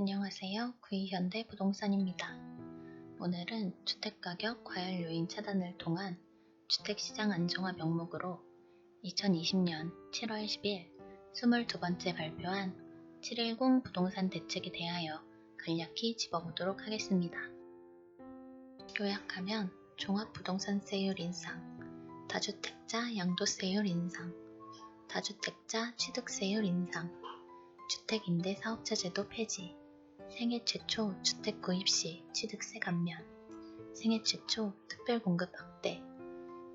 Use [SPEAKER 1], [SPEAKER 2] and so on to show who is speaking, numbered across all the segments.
[SPEAKER 1] 안녕하세요. 구이현대 부동산입니다. 오늘은 주택가격 과열 요인 차단을 통한 주택시장 안정화 명목으로 2020년 7월 10일 22번째 발표한 710 부동산 대책에 대하여 간략히 짚어보도록 하겠습니다. 요약하면 종합부동산세율 인상, 다주택자 양도세율 인상, 다주택자 취득세율 인상, 주택임대사업자 제도 폐지, 생애 최초 주택 구입 시 취득세 감면, 생애 최초 특별공급 확대,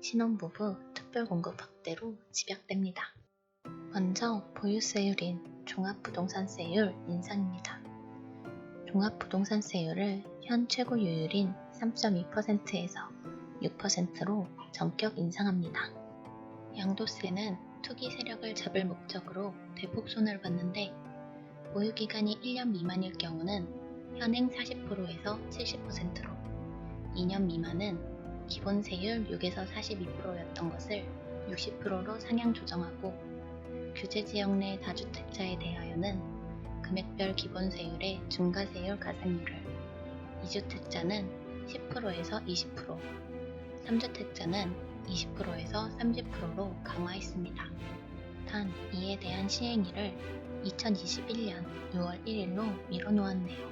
[SPEAKER 1] 신혼부부 특별공급 확대로 집약됩니다. 먼저 보유세율인 종합부동산세율 인상입니다. 종합부동산세율을 현 최고유율인 3.2%에서 6%로 전격 인상합니다. 양도세는 투기 세력을 잡을 목적으로 대폭 손을 봤는데 보유기간이 1년 미만일 경우는 현행 40%에서 70%로, 2년 미만은 기본세율 6에서 42%였던 것을 60%로 상향 조정하고, 규제지역 내 다주택자에 대하여는 금액별 기본세율의 중과세율 가산율을 2주택자는 10%에서 20%, 3주택자는 20%에서 30%로 강화했습니다. 단 이에 대한 시행일을 2021년 6월 1일로 미뤄놓았네요.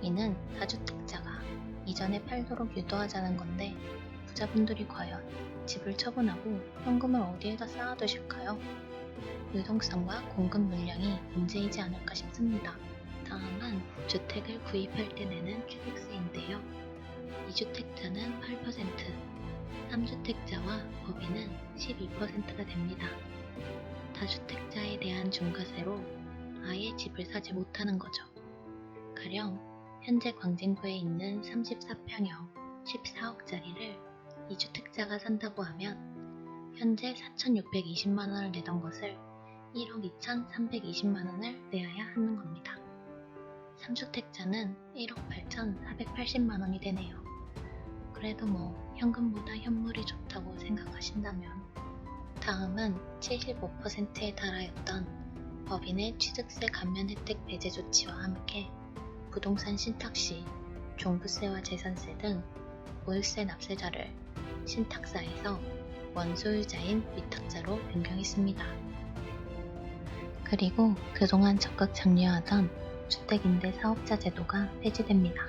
[SPEAKER 1] 이는 다주택자가 이전에 팔도록 유도하자는 건데 부자분들이 과연 집을 처분하고 현금을 어디에다 쌓아두실까요? 유동성과 공급 물량이 문제이지 않을까 싶습니다. 다음은 주택을 구입할 때 내는 취득세인데요. 2주택자는 8%, 3주택자와 법인은 12%가 됩니다. 다주택자에 대한 중과세로 아예 집을 사지 못하는 거죠. 가령 현재 광진구에 있는 34평형 14억짜리를 2주택자가 산다고 하면 현재 4,620만원을 내던 것을 1억 2,320만원을 내야 하는 겁니다. 3주택자는 1억 8,480만원이 되네요. 그래도 현금보다 현물이 좋다고 생각하신다면, 다음은 75%에 달하였던 법인의 취득세 감면 혜택 배제 조치와 함께 부동산 신탁 시 종부세와 재산세 등 보유세 납세자를 신탁사에서 원소유자인 위탁자로 변경했습니다. 그리고 그동안 적극 장려하던 주택임대사업자 제도가 폐지됩니다.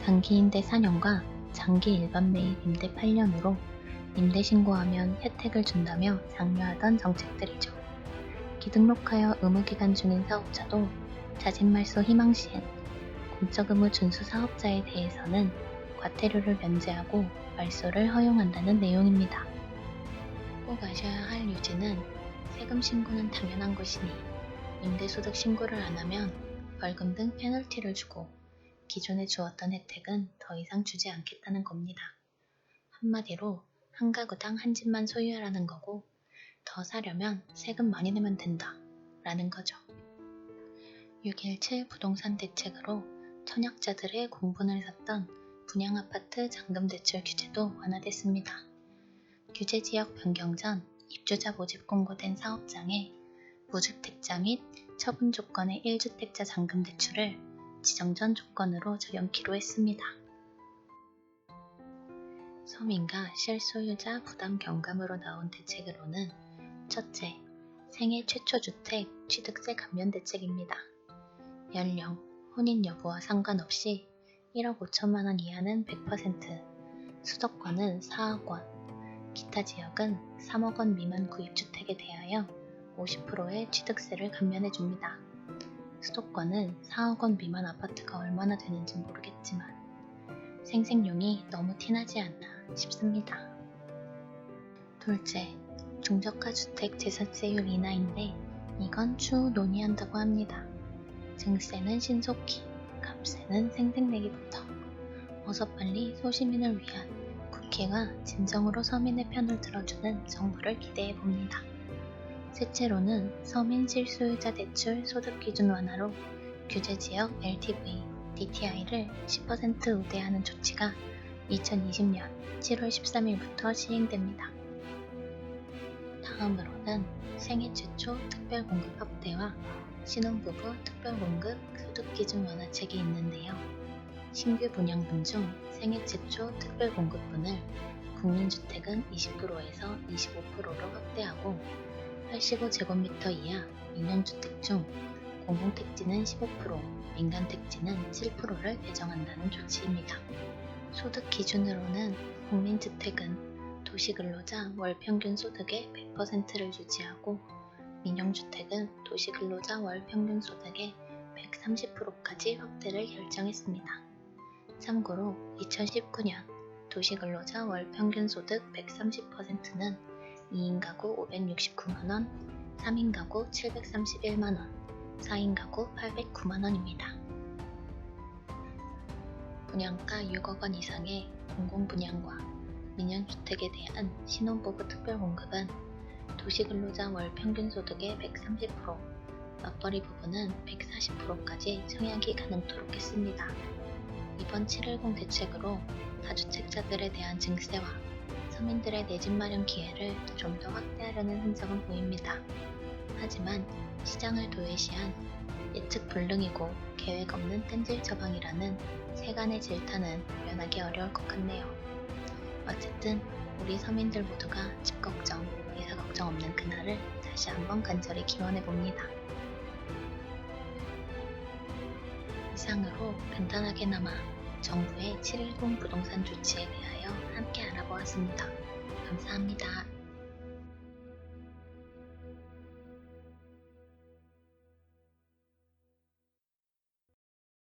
[SPEAKER 1] 단기임대 4년과 장기 일반 매입 임대 8년으로 임대 신고하면 혜택을 준다며 장려하던 정책들이죠. 기등록하여 의무기간 중인 사업자도 자진말소 희망시엔, 공적 의무 준수 사업자에 대해서는 과태료를 면제하고 말소를 허용한다는 내용입니다. 꼭 아셔야 할 유지는 세금 신고는 당연한 것이니 임대소득 신고를 안 하면 벌금 등 페널티를 주고 기존에 주었던 혜택은 더 이상 주지 않겠다는 겁니다. 한마디로 한 가구당 한 집만 소유하라는 거고, 더 사려면 세금 많이 내면 된다 라는 거죠. 6.17 부동산 대책으로 청약자들의 공분을 샀던 분양아파트 잔금대출 규제도 완화됐습니다. 규제지역 변경 전 입주자 모집 공고된 사업장에 무주택자 및 처분 조건의 1주택자 잔금대출을 지정전 조건으로 적용키로 했습니다. 서민과 실소유자 부담 경감으로 나온 대책으로는 첫째, 생애 최초 주택 취득세 감면 대책입니다. 연령, 혼인 여부와 상관없이 1억 5천만원 이하는 100%, 수도권은 4억 원, 기타 지역은 3억 원 미만 구입주택에 대하여 50%의 취득세를 감면해줍니다. 수도권은 4억 원 미만 아파트가 얼마나 되는지 모르겠지만 생색용이 너무 티나지 않나 싶습니다. 둘째, 중저가 주택 재산세율 인하인데 이건 추후 논의한다고 합니다. 증세는 신속히, 값세는 생색내기부터 어서 빨리 소시민을 위한 국회가 진정으로 서민의 편을 들어주는 정부를 기대해봅니다. 셋째로는 서민 실소유자 대출 소득기준 완화로 규제지역 LTV, DTI를 10% 우대하는 조치가 2020년 7월 13일부터 시행됩니다. 다음으로는 생애 최초 특별공급 확대와 신혼부부 특별공급 소득 소득기준 완화책이 있는데요. 신규 분양분 중 생애 최초 특별공급분을 국민주택은 20%에서 25%로 확대하고 85제곱미터 이하 민영주택 중 공공택지는 15%, 민간택지는 7%를 배정한다는 조치입니다. 소득 기준으로는 국민주택은 도시근로자 월평균 소득의 100%를 유지하고 민영주택은 도시근로자 월평균 소득의 130%까지 확대를 결정했습니다. 참고로 2019년 도시근로자 월평균 소득 130%는 2인 가구 569만원, 3인 가구 731만원, 4인 가구 809만원입니다. 분양가 6억원 이상의 공공분양과 민영주택에 대한 신혼부부 특별공급은 도시근로자 월평균 소득의 130%, 맞벌이 부부는 140%까지 청약이 가능토록 했습니다. 이번 710 대책으로 다주택자들에 대한 증세와 서민들의 내 집 마련 기회를 좀 더 확대하려는 흔적은 보입니다. 하지만 시장을 도외시한 예측 불능이고 계획 없는 땜질 처방이라는 세간의 질타는 면하기 어려울 것 같네요. 어쨌든 우리 서민들 모두가 집 걱정, 이사 걱정 없는 그날을 다시 한번 간절히 기원해봅니다. 이상으로 간단하게나마 정부의 710 부동산 조치에 대하여 함께 알아보았습니다. 감사합니다.